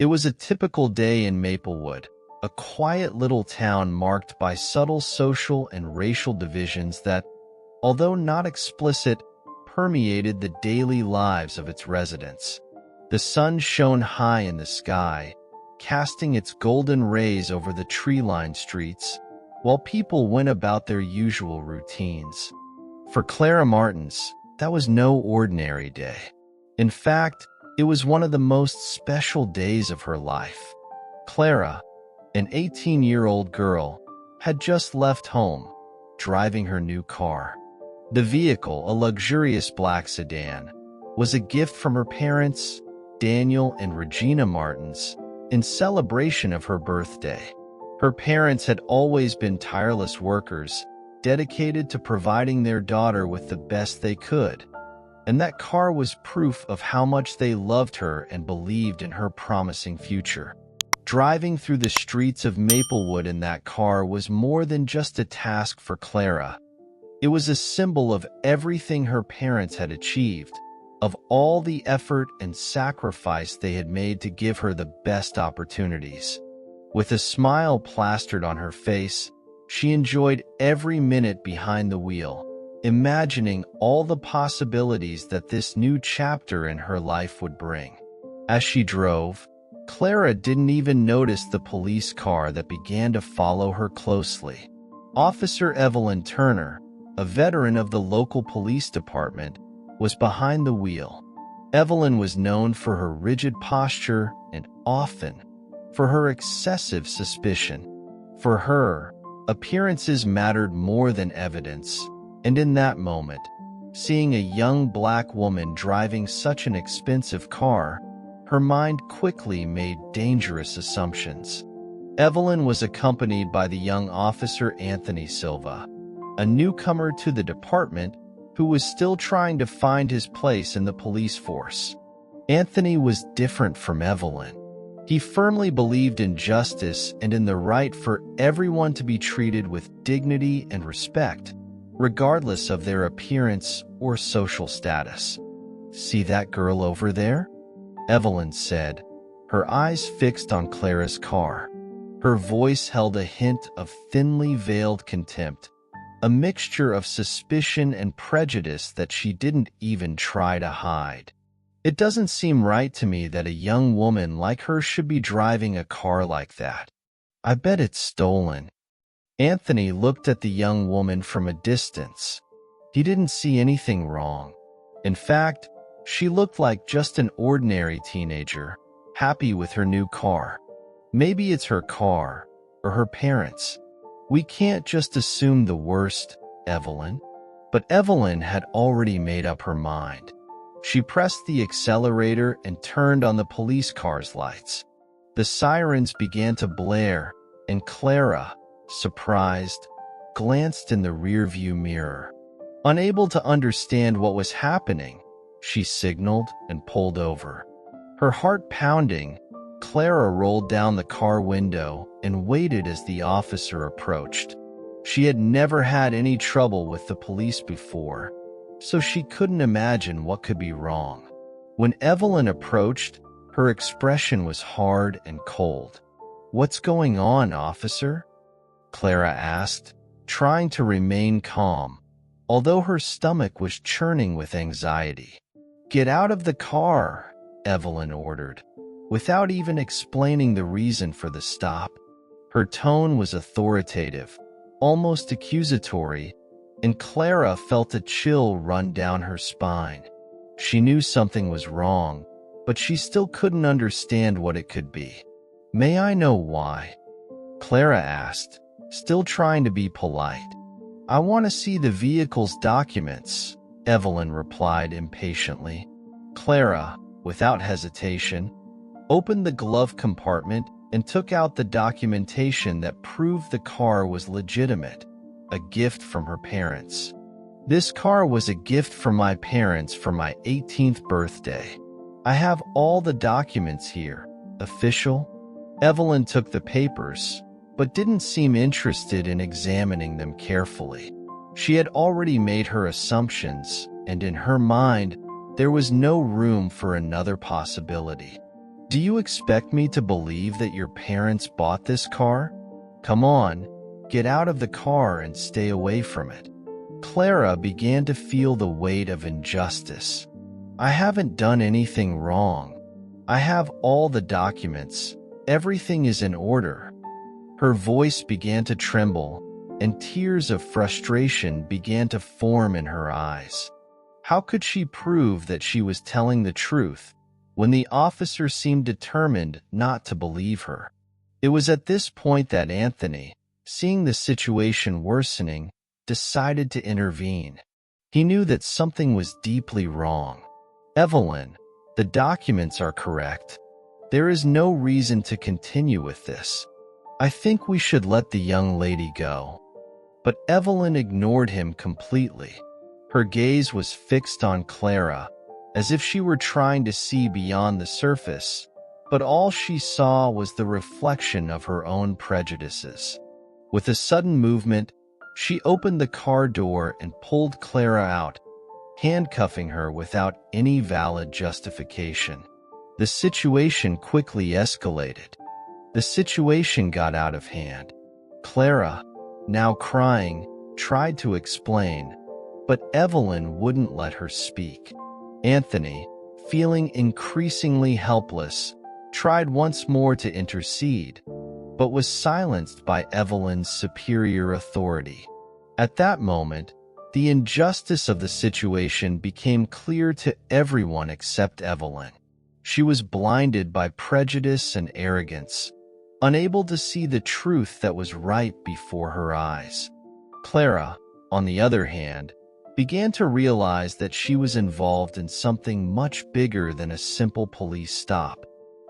It was a typical day in Maplewood, a quiet little town marked by subtle social and racial divisions that, although not explicit, permeated the daily lives of its residents. The sun shone high in the sky, casting its golden rays over the tree-lined streets, while people went about their usual routines. For Clara Martins, that was no ordinary day. In fact, it was one of the most special days of her life. Clara, an 18-year-old girl, had just left home, driving her new car. The vehicle, a luxurious black sedan, was a gift from her parents, Daniel and Regina Martins, in celebration of her birthday. Her parents had always been tireless workers, dedicated to providing their daughter with the best they could, and that car was proof of how much they loved her and believed in her promising future. Driving through the streets of Maplewood in that car was more than just a task for Clara. It was a symbol of everything her parents had achieved, of all the effort and sacrifice they had made to give her the best opportunities. With a smile plastered on her face, she enjoyed every minute behind the wheel, imagining all the possibilities that this new chapter in her life would bring. As she drove, Clara didn't even notice the police car that began to follow her closely. Officer Evelyn Turner, a veteran of the local police department, was behind the wheel. Evelyn was known for her rigid posture and often for her excessive suspicion. For her, appearances mattered more than evidence, and in that moment, seeing a young black woman driving such an expensive car, her mind quickly made dangerous assumptions. Evelyn was accompanied by the young officer Anthony Silva, a newcomer to the department who was still trying to find his place in the police force. Anthony was different from Evelyn. He firmly believed in justice and in the right for everyone to be treated with dignity and respect, regardless of their appearance or social status. "See that girl over there?" Evelyn said, her eyes fixed on Clara's car. Her voice held a hint of thinly veiled contempt, a mixture of suspicion and prejudice that she didn't even try to hide. "It doesn't seem right to me that a young woman like her should be driving a car like that. I bet it's stolen." Anthony looked at the young woman from a distance. He didn't see anything wrong. In fact, she looked like just an ordinary teenager, happy with her new car. Maybe it's her car, or her parents. "We can't just assume the worst, Evelyn." But Evelyn had already made up her mind. She pressed the accelerator and turned on the police car's lights. The sirens began to blare, and Clara, surprised, glanced in the rearview mirror. Unable to understand what was happening, she signaled and pulled over. Her heart pounding, Clara rolled down the car window and waited as the officer approached. She had never had any trouble with the police before, so she couldn't imagine what could be wrong. When Evelyn approached, her expression was hard and cold. "What's going on, officer?" Clara asked, trying to remain calm, although her stomach was churning with anxiety. "Get out of the car," Evelyn ordered, without even explaining the reason for the stop. Her tone was authoritative, almost accusatory, and Clara felt a chill run down her spine. She knew something was wrong, but she still couldn't understand what it could be. "May I know why?" Clara asked, still trying to be polite. "I want to see the vehicle's documents," Evelyn replied impatiently. Clara, without hesitation, opened the glove compartment and took out the documentation that proved the car was legitimate, a gift from her parents. "This car was a gift from my parents for my 18th birthday. I have all the documents here, official." Evelyn took the papers, but didn't seem interested in examining them carefully. She had already made her assumptions, and in her mind, there was no room for another possibility. Do you expect me to believe that your parents bought this car? Come on, get out of the car and stay away from it. Clara began to feel the weight of injustice. I haven't done anything wrong. I have all the documents. Everything is in order. Her voice began to tremble, and tears of frustration began to form in her eyes. How could she prove that she was telling the truth when the officer seemed determined not to believe her? It was at this point that Anthony, seeing the situation worsening, decided to intervene. He knew that something was deeply wrong. Evelyn, the documents are correct. There is no reason to continue with this. I think we should let the young lady go. But Evelyn ignored him completely. Her gaze was fixed on Clara, as if she were trying to see beyond the surface, but all she saw was the reflection of her own prejudices. With a sudden movement, she opened the car door and pulled Clara out, handcuffing her without any valid justification. The situation quickly escalated. The situation got out of hand. Clara, now crying, tried to explain, but Evelyn wouldn't let her speak. Anthony, feeling increasingly helpless, tried once more to intercede, but was silenced by Evelyn's superior authority. At that moment, the injustice of the situation became clear to everyone except Evelyn. She was blinded by prejudice and arrogance, unable to see the truth that was right before her eyes. Clara, on the other hand, began to realize that she was involved in something much bigger than a simple police stop.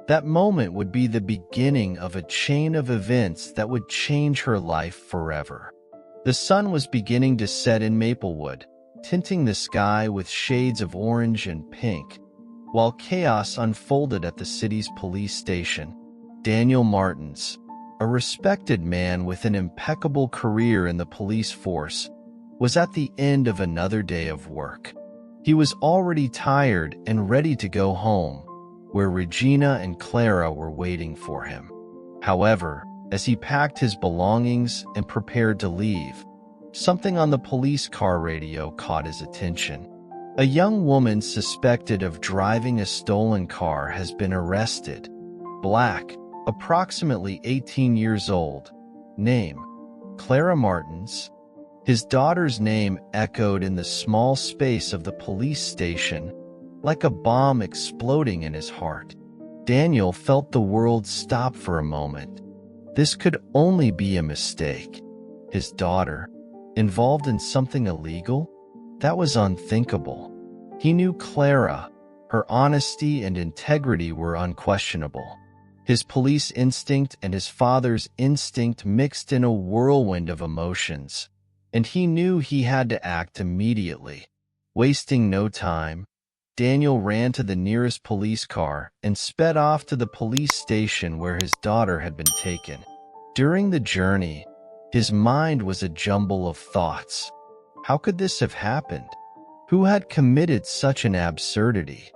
That moment would be the beginning of a chain of events that would change her life forever. The sun was beginning to set in Maplewood, tinting the sky with shades of orange and pink, while chaos unfolded at the city's police station. Daniel Martins, a respected man with an impeccable career in the police force, was at the end of another day of work. He was already tired and ready to go home, where Regina and Clara were waiting for him. However, as he packed his belongings and prepared to leave, something on the police car radio caught his attention. A young woman suspected of driving a stolen car has been arrested. Black, approximately 18 years old. Name: Clara Martins. His daughter's name echoed in the small space of the police station like a bomb exploding in his heart. Daniel felt the world stop for a moment. This could only be a mistake. His daughter, involved in something illegal? That was unthinkable. He knew Clara. Her honesty and integrity were unquestionable. His police instinct and his father's instinct mixed in a whirlwind of emotions, and he knew he had to act immediately. Wasting no time, Daniel ran to the nearest police car and sped off to the police station where his daughter had been taken. During the journey, his mind was a jumble of thoughts. How could this have happened? Who had committed such an absurdity?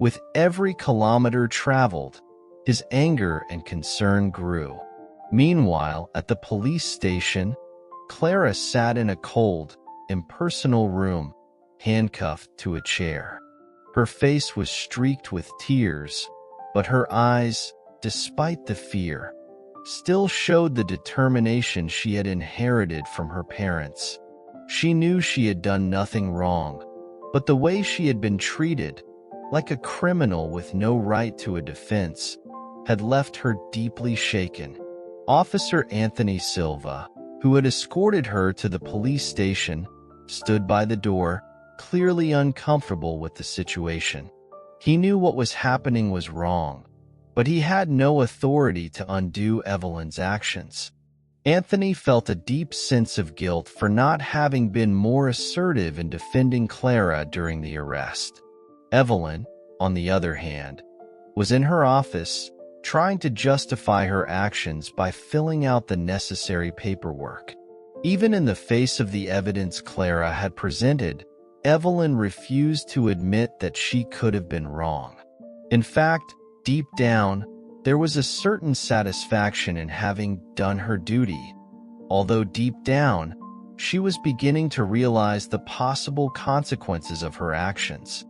With every kilometer traveled, his anger and concern grew. Meanwhile, at the police station, Clara sat in a cold, impersonal room, handcuffed to a chair. Her face was streaked with tears, but her eyes, despite the fear, still showed the determination she had inherited from her parents. She knew she had done nothing wrong, but the way she had been treated, like a criminal with no right to a defense, had left her deeply shaken. Officer Anthony Silva, who had escorted her to the police station, stood by the door, clearly uncomfortable with the situation. He knew what was happening was wrong, but he had no authority to undo Evelyn's actions. Anthony felt a deep sense of guilt for not having been more assertive in defending Clara during the arrest. Evelyn, on the other hand, was in her office, trying to justify her actions by filling out the necessary paperwork. Even in the face of the evidence Clara had presented, Evelyn refused to admit that she could have been wrong. In fact, Deep down, there was a certain satisfaction in having done her duty, although deep down, she was beginning to realize the possible consequences of her actions.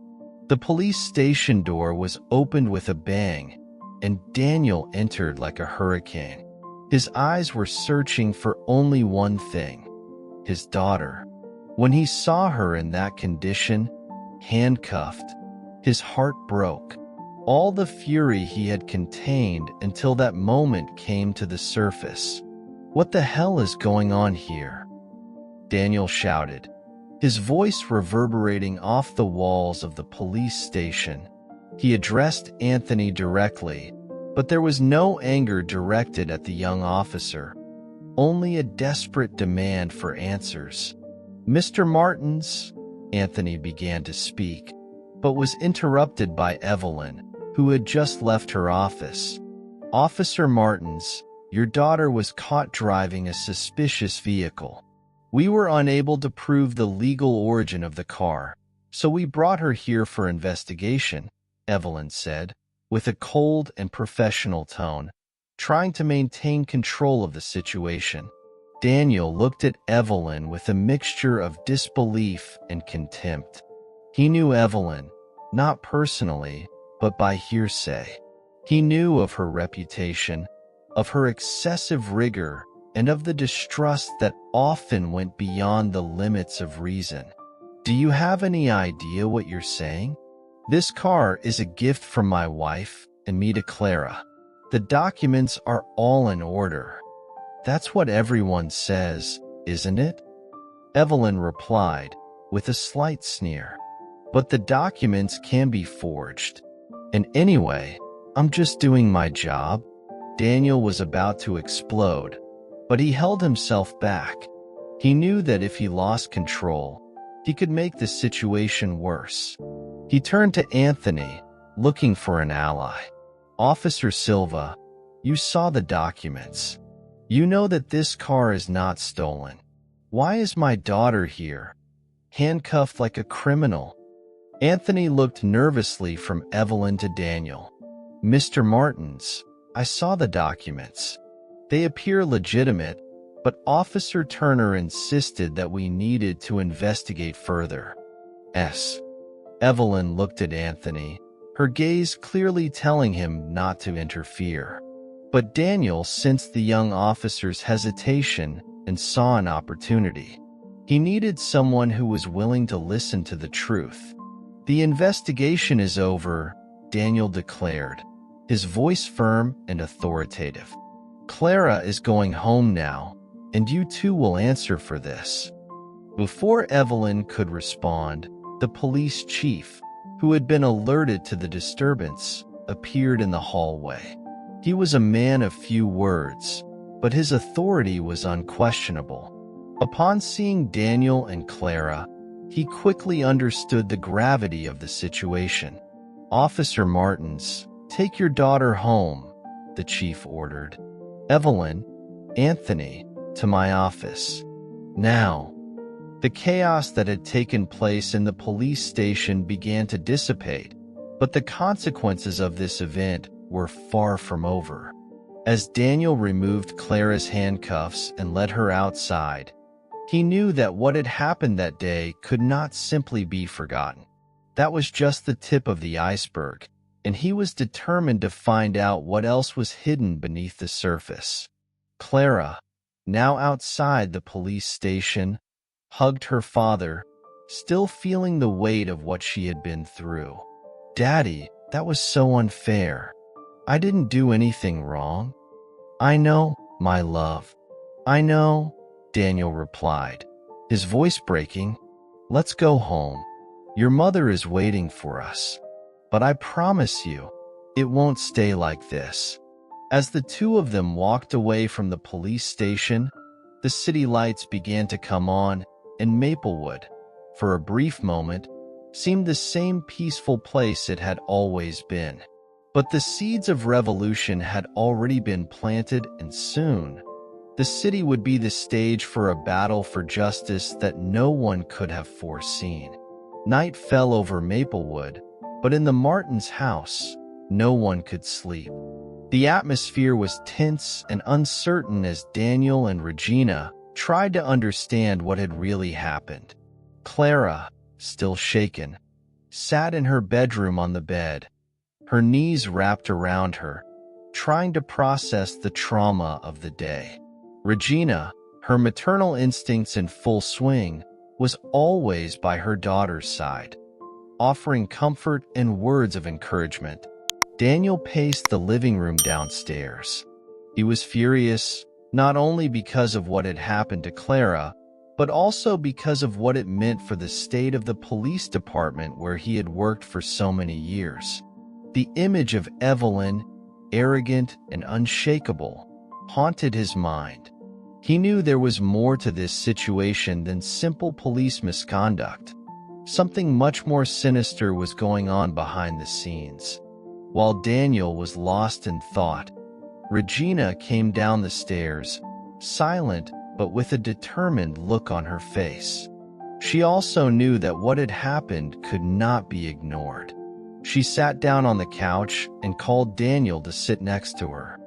The police station door was opened with a bang, and Daniel entered like a hurricane. His eyes were searching for only one thing: his daughter. When he saw her in that condition, handcuffed, his heart broke. All the fury he had contained until that moment came to the surface. "What the hell is going on here?" Daniel shouted, his voice reverberating off the walls of the police station. He addressed Anthony directly, but there was no anger directed at the young officer, only a desperate demand for answers. "Mr. Martins," Anthony began to speak, but was interrupted by Evelyn, who had just left her office. "Officer Martins, your daughter was caught driving a suspicious vehicle. We were unable to prove the legal origin of the car, so we brought her here for investigation," Evelyn said, with a cold and professional tone, trying to maintain control of the situation. Daniel looked at Evelyn with a mixture of disbelief and contempt. He knew Evelyn, not personally, but by hearsay. He knew of her reputation, of her excessive rigor, and of the distrust that often went beyond the limits of reason. "Do you have any idea what you're saying? This car is a gift from my wife and me to Clara. The documents are all in order. That's what everyone says, isn't it?" Evelyn replied, with a slight sneer. "But the documents can be forged. And anyway, I'm just doing my job." Daniel was about to explode, but he held himself back. He knew that if he lost control, he could make the situation worse. He turned to Anthony, looking for an ally. "Officer Silva, you saw the documents. You know that this car is not stolen. Why is my daughter here, handcuffed like a criminal?" Anthony looked nervously from Evelyn to Daniel. "Mr. Martins, I saw the documents. They appear legitimate, but Officer Turner insisted that we needed to investigate further." Evelyn looked at Anthony, her gaze clearly telling him not to interfere. But Daniel sensed the young officer's hesitation and saw an opportunity. He needed someone who was willing to listen to the truth. "The investigation is over," Daniel declared, his voice firm and authoritative. "Clara is going home now, and you two will answer for this." Before Evelyn could respond, the police chief, who had been alerted to the disturbance, appeared in the hallway. He was a man of few words, but his authority was unquestionable. Upon seeing Daniel and Clara, he quickly understood the gravity of the situation. "Officer Martins, take your daughter home," the chief ordered. "Evelyn, Anthony, to my office. Now." The chaos that had taken place in the police station began to dissipate, but the consequences of this event were far from over. As Daniel removed Clara's handcuffs and led her outside, he knew that what had happened that day could not simply be forgotten. That was just the tip of the iceberg, and he was determined to find out what else was hidden beneath the surface. Clara, now outside the police station, hugged her father, still feeling the weight of what she had been through. "Daddy, that was so unfair. I didn't do anything wrong." "I know, my love. I know," Daniel replied, his voice breaking. "Let's go home. Your mother is waiting for us. But I promise you, it won't stay like this." As the two of them walked away from the police station, the city lights began to come on, and Maplewood, for a brief moment, seemed the same peaceful place it had always been. But the seeds of revolution had already been planted, and soon, the city would be the stage for a battle for justice that no one could have foreseen. Night fell over Maplewood, but in the Martins' house, no one could sleep. The atmosphere was tense and uncertain as Daniel and Regina tried to understand what had really happened. Clara, still shaken, sat in her bedroom on the bed, her knees wrapped around her, trying to process the trauma of the day. Regina, her maternal instincts in full swing, was always by her daughter's side, offering comfort and words of encouragement. Daniel paced the living room downstairs. He was furious, not only because of what had happened to Clara, but also because of what it meant for the state of the police department where he had worked for so many years. The image of Evelyn, arrogant and unshakable, haunted his mind. He knew there was more to this situation than simple police misconduct. Something much more sinister was going on behind the scenes. While Daniel was lost in thought, Regina came down the stairs, silent but with a determined look on her face. She also knew that what had happened could not be ignored. She sat down on the couch and called Daniel to sit next to her.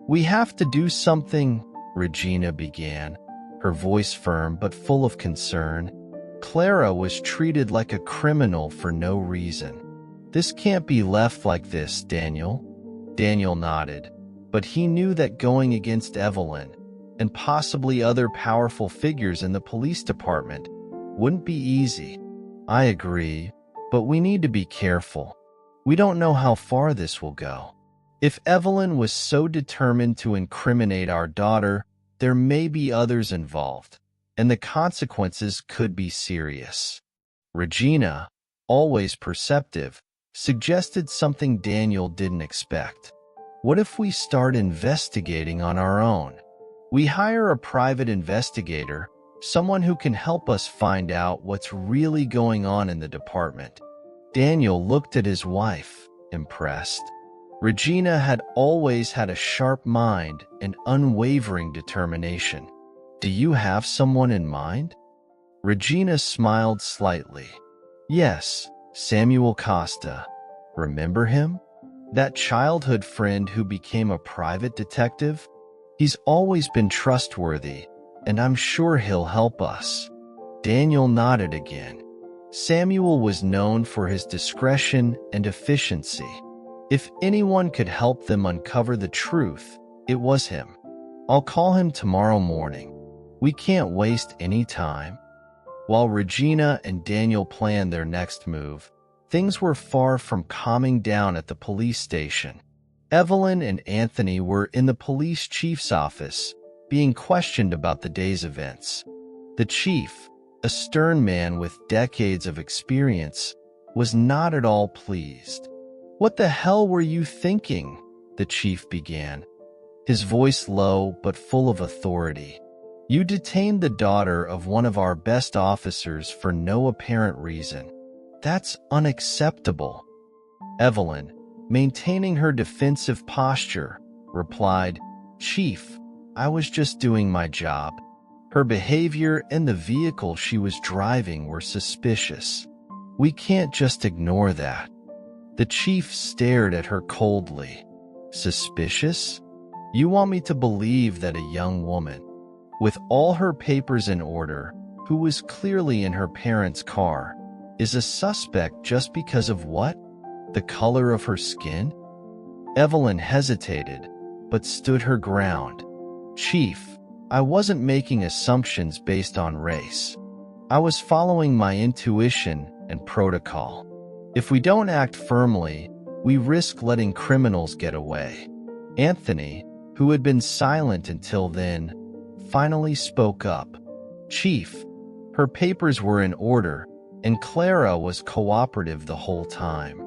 "We have to do something," Regina began, her voice firm but full of concern. "Clara was treated like a criminal for no reason. This can't be left like this, Daniel." Daniel nodded, but he knew that going against Evelyn, and possibly other powerful figures in the police department, wouldn't be easy. "I agree, but we need to be careful. We don't know how far this will go. If Evelyn was so determined to incriminate our daughter, there may be others involved, and the consequences could be serious." Regina, always perceptive, suggested something Daniel didn't expect. "What if we start investigating on our own? We hire a private investigator, someone who can help us find out what's really going on in the department." Daniel looked at his wife, impressed. Regina had always had a sharp mind and unwavering determination. "Do you have someone in mind?" Regina smiled slightly. "Yes, Samuel Costa. Remember him? That childhood friend who became a private detective? He's always been trustworthy, and I'm sure he'll help us." Daniel nodded again. Samuel was known for his discretion and efficiency. If anyone could help them uncover the truth, it was him. "I'll call him tomorrow morning. We can't waste any time." While Regina and Daniel planned their next move, things were far from calming down at the police station. Evelyn and Anthony were in the police chief's office, being questioned about the day's events. The chief, a stern man with decades of experience, was not at all pleased. "What the hell were you thinking?" the chief began, his voice low but full of authority. "You detained the daughter of one of our best officers for no apparent reason. That's unacceptable." Evelyn, maintaining her defensive posture, replied, "Chief, I was just doing my job. Her behavior and the vehicle she was driving were suspicious. We can't just ignore that." The chief stared at her coldly. "Suspicious? You want me to believe that a young woman, with all her papers in order, who was clearly in her parents' car, is a suspect just because of what? The color of her skin?" Evelyn hesitated, but stood her ground. "Chief, I wasn't making assumptions based on race. I was following my intuition and protocol. If we don't act firmly, we risk letting criminals get away." Anthony, who had been silent until then, finally spoke up. "Chief, her papers were in order, and Clara was cooperative the whole time.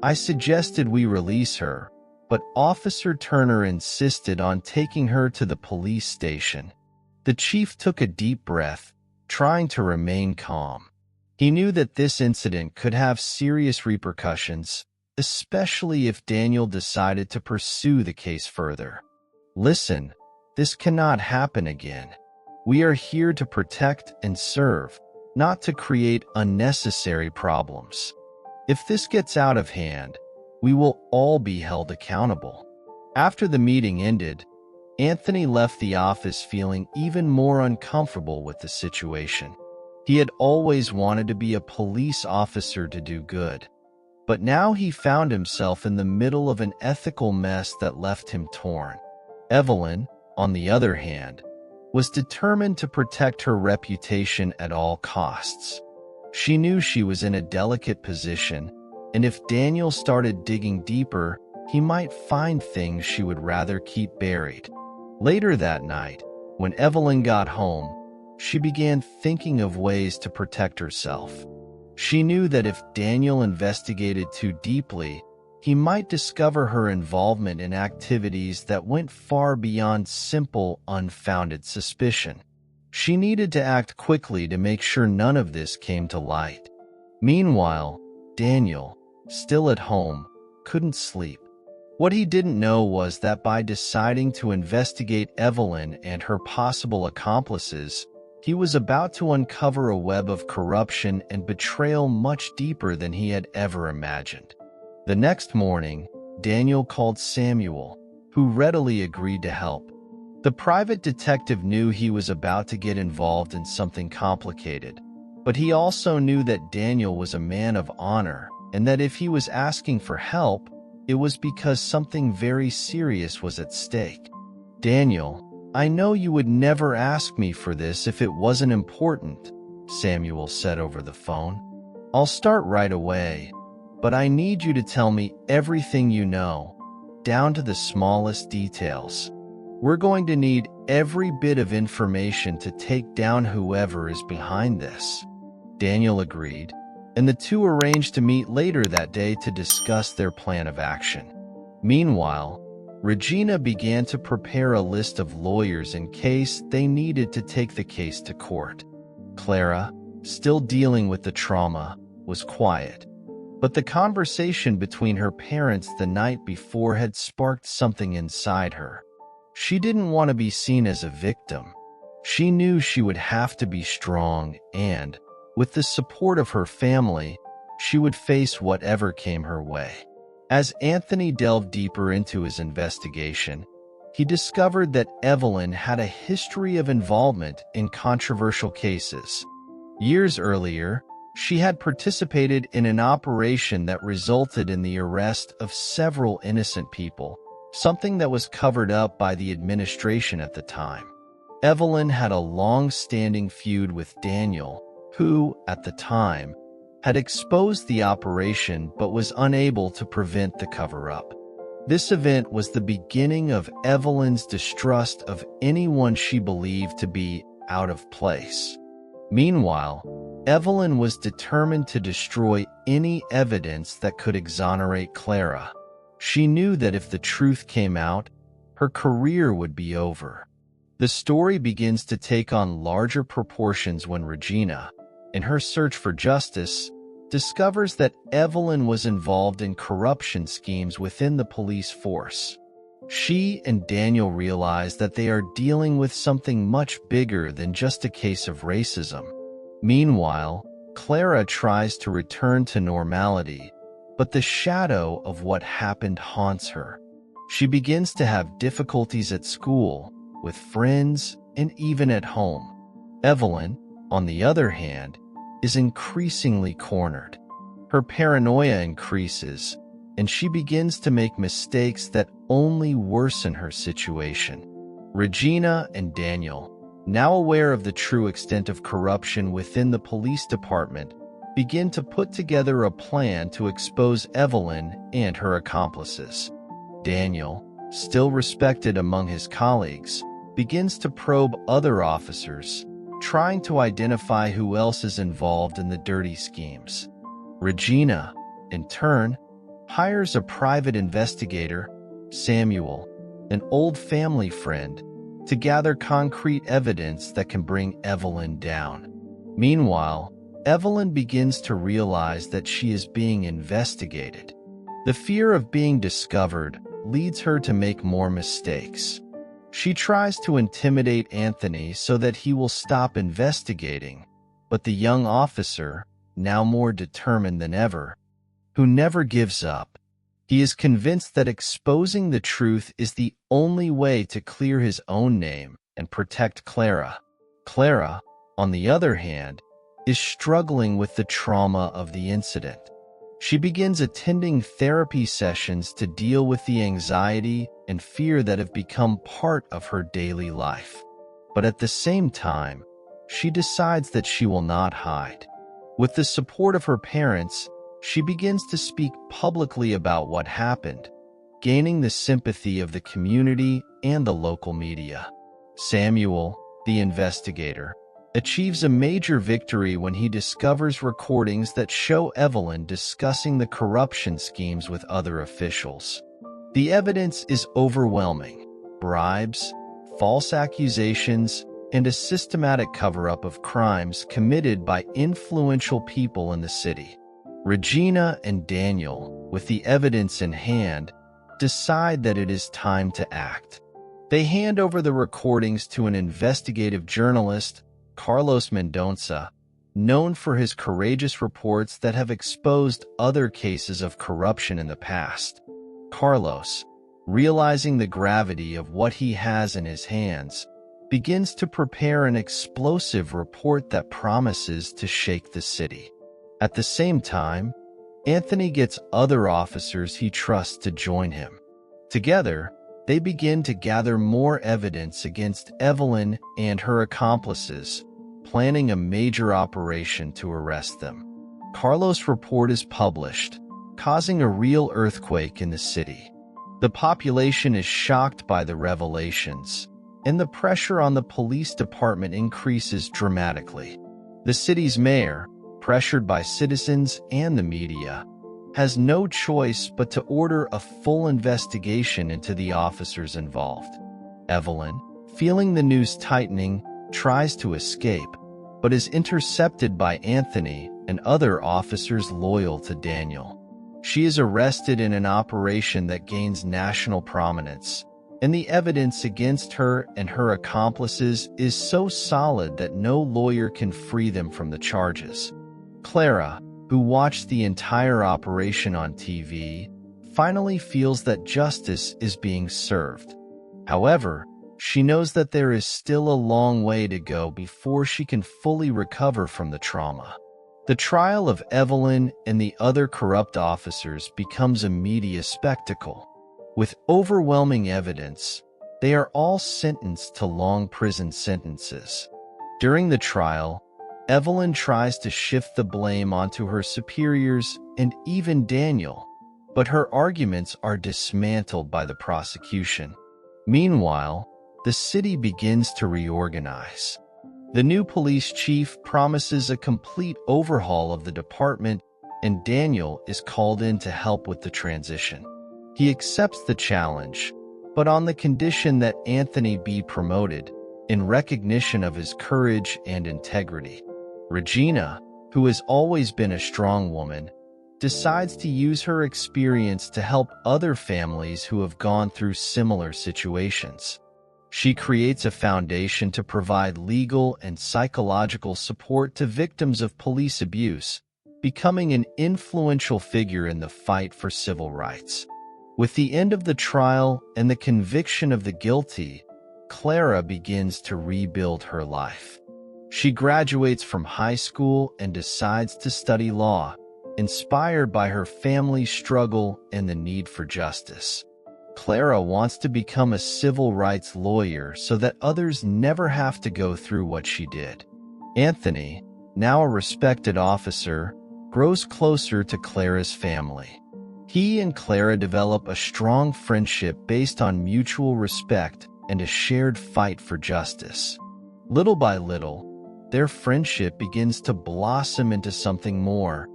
I suggested we release her, but Officer Turner insisted on taking her to the police station." The chief took a deep breath, trying to remain calm. He knew that this incident could have serious repercussions, especially if Daniel decided to pursue the case further. "Listen, this cannot happen again. We are here to protect and serve, not to create unnecessary problems. If this gets out of hand, We will all be held accountable." After the meeting ended, Anthony left the office feeling even more uncomfortable with the situation. He had always wanted to be a police officer to do good, but now he found himself in the middle of an ethical mess that left him torn. Evelyn, on the other hand, was determined to protect her reputation at all costs. She knew she was in a delicate position, and if Daniel started digging deeper, he might find things she would rather keep buried. Later that night, when Evelyn got home, she began thinking of ways to protect herself. She knew that if Daniel investigated too deeply, he might discover her involvement in activities that went far beyond simple, unfounded suspicion. She needed to act quickly to make sure none of this came to light. Meanwhile, Daniel, still at home, couldn't sleep. What he didn't know was that by deciding to investigate Evelyn and her possible accomplices, he was about to uncover a web of corruption and betrayal much deeper than he had ever imagined. The next morning, Daniel called Samuel, who readily agreed to help. The private detective knew he was about to get involved in something complicated, but he also knew that Daniel was a man of honor and that if he was asking for help, it was because something very serious was at stake. "Daniel, I know you would never ask me for this if it wasn't important," Samuel said over the phone. "I'll start right away, but I need you to tell me everything you know, down to the smallest details. We're going to need every bit of information to take down whoever is behind this." Daniel agreed, and the two arranged to meet later that day to discuss their plan of action. Meanwhile, Regina began to prepare a list of lawyers in case they needed to take the case to court. Clara, still dealing with the trauma, was quiet, but the conversation between her parents the night before had sparked something inside her. She didn't want to be seen as a victim. She knew she would have to be strong and, with the support of her family, she would face whatever came her way. As Anthony delved deeper into his investigation, he discovered that Evelyn had a history of involvement in controversial cases. Years earlier, she had participated in an operation that resulted in the arrest of several innocent people, something that was covered up by the administration at the time. Evelyn had a long-standing feud with Daniel, who, at the time, had exposed the operation but was unable to prevent the cover-up. This event was the beginning of Evelyn's distrust of anyone she believed to be out of place. Meanwhile, Evelyn was determined to destroy any evidence that could exonerate Clara. She knew that if the truth came out, her career would be over. The story begins to take on larger proportions when Regina, in her search for justice, discovers that Evelyn was involved in corruption schemes within the police force. She and Daniel realize that they are dealing with something much bigger than just a case of racism. Meanwhile, Clara tries to return to normality, but the shadow of what happened haunts her. She begins to have difficulties at school, with friends, and even at home. Evelyn, on the other hand, is increasingly cornered. Her paranoia increases, and she begins to make mistakes that only worsen her situation. Regina and Daniel, now aware of the true extent of corruption within the police department, begin to put together a plan to expose Evelyn and her accomplices. Daniel, still respected among his colleagues, begins to probe other officers, trying to identify who else is involved in the dirty schemes. Regina, in turn, hires a private investigator, Samuel, an old family friend, to gather concrete evidence that can bring Evelyn down. Meanwhile, Evelyn begins to realize that she is being investigated. The fear of being discovered leads her to make more mistakes. She tries to intimidate Anthony so that he will stop investigating, but the young officer, now more determined than ever, who never gives up, He is convinced that exposing the truth is the only way to clear his own name and protect Clara. Clara, on the other hand, is struggling with the trauma of the incident. She begins attending therapy sessions to deal with the anxiety and fear that have become part of her daily life. But at the same time, she decides that she will not hide. With the support of her parents, she begins to speak publicly about what happened, gaining the sympathy of the community and the local media. Samuel, the investigator, achieves a major victory when he discovers recordings that show Evelyn discussing the corruption schemes with other officials. The evidence is overwhelming: bribes, false accusations, and a systematic cover-up of crimes committed by influential people in the city. Regina and Daniel, with the evidence in hand, decide that it is time to act. They hand over the recordings to an investigative journalist, Carlos Mendonça, known for his courageous reports that have exposed other cases of corruption in the past. Carlos, realizing the gravity of what he has in his hands, begins to prepare an explosive report that promises to shake the city. At the same time, Anthony gets other officers he trusts to join him. Together, they begin to gather more evidence against Evelyn and her accomplices, planning a major operation to arrest them. Carlos' report is published, causing a real earthquake in the city. The population is shocked by the revelations, and the pressure on the police department increases dramatically. The city's mayor, pressured by citizens and the media, has no choice but to order a full investigation into the officers involved. Evelyn, feeling the noose tightening, tries to escape, but is intercepted by Anthony and other officers loyal to Daniel. She is arrested in an operation that gains national prominence, and the evidence against her and her accomplices is so solid that no lawyer can free them from the charges. Clara, who watched the entire operation on TV, finally feels that justice is being served. However, she knows that there is still a long way to go before she can fully recover from the trauma. The trial of Evelyn and the other corrupt officers becomes a media spectacle. With overwhelming evidence, they are all sentenced to long prison sentences. During the trial, Evelyn tries to shift the blame onto her superiors and even Daniel, but her arguments are dismantled by the prosecution. Meanwhile, the city begins to reorganize. The new police chief promises a complete overhaul of the department, and Daniel is called in to help with the transition. He accepts the challenge, but on the condition that Anthony be promoted, in recognition of his courage and integrity. Regina, who has always been a strong woman, decides to use her experience to help other families who have gone through similar situations. She creates a foundation to provide legal and psychological support to victims of police abuse, becoming an influential figure in the fight for civil rights. With the end of the trial and the conviction of the guilty, Clara begins to rebuild her life. She graduates from high school and decides to study law, inspired by her family's struggle and the need for justice. Clara wants to become a civil rights lawyer so that others never have to go through what she did. Anthony, now a respected officer, grows closer to Clara's family. He and Clara develop a strong friendship based on mutual respect and a shared fight for justice. Little by little, their friendship begins to blossom into something more,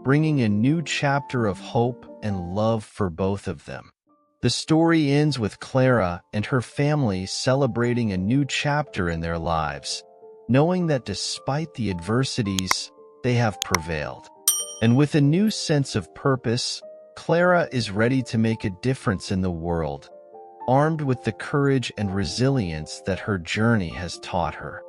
bringing a new chapter of hope and love for both of them. The story ends with Clara and her family celebrating a new chapter in their lives, knowing that despite the adversities, they have prevailed. And with a new sense of purpose, Clara is ready to make a difference in the world, armed with the courage and resilience that her journey has taught her.